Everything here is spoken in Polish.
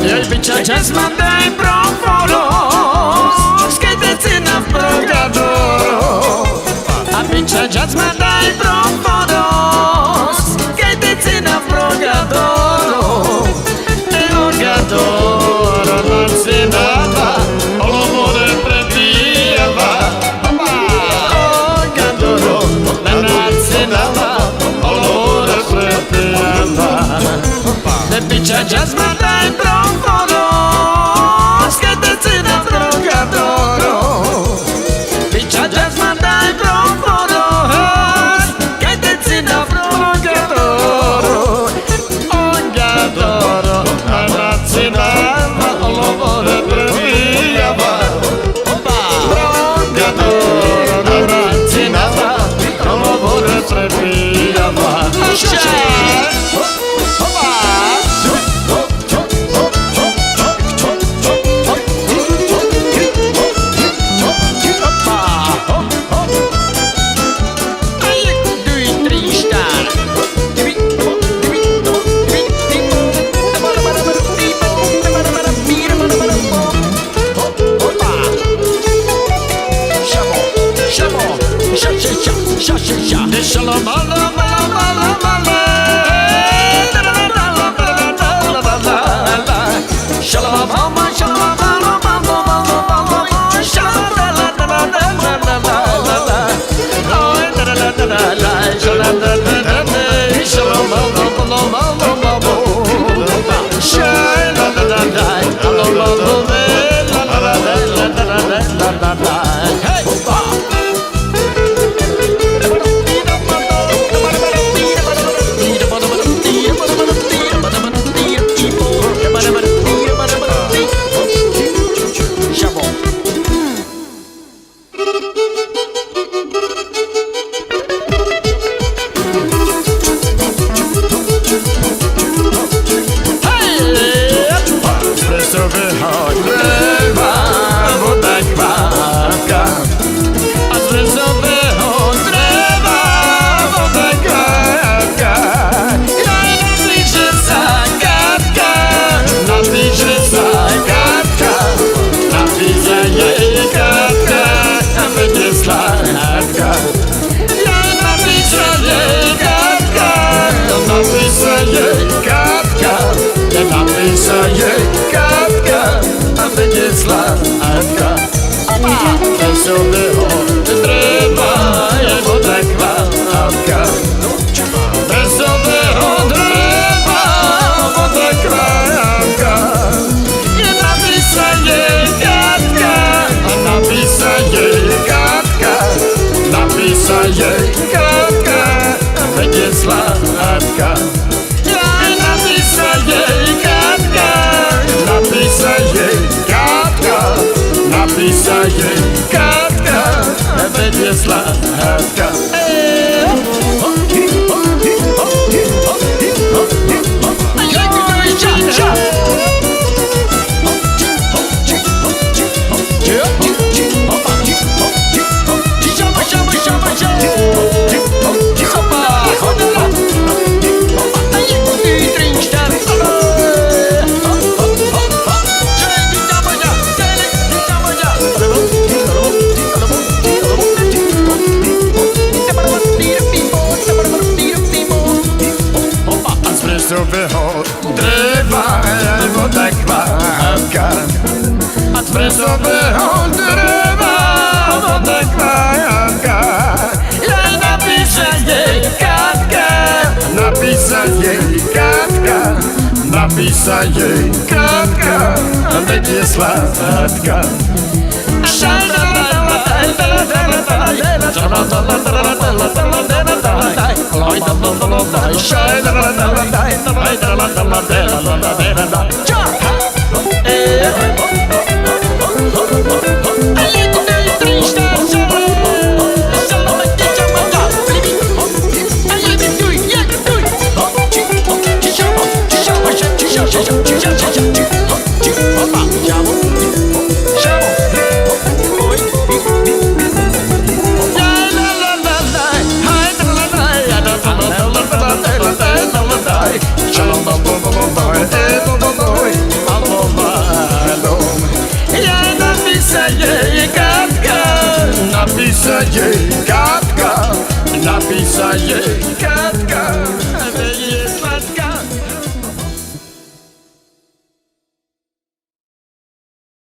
Jej bycia jazz ma daj proforos, keď te cena v progadoro. A bycia jazz ma daj proforos, keď te cena v progadoro. Progadoro non si dava, l'amore prebijava. Progadoro non si dava, l'amore prebijava. Le bycia jazz ma daj proforos, keď te cena v progadoro. Bycia jazz ma daj proforos, keď te cena v progadoro. Progadoro non si dava, l'amore prebijava. Progadoro non si dava, l'amore prebijava. Napisa jej kratka, a będzie sladka. Shalom, Alisa jej kratka, ale jest słodka.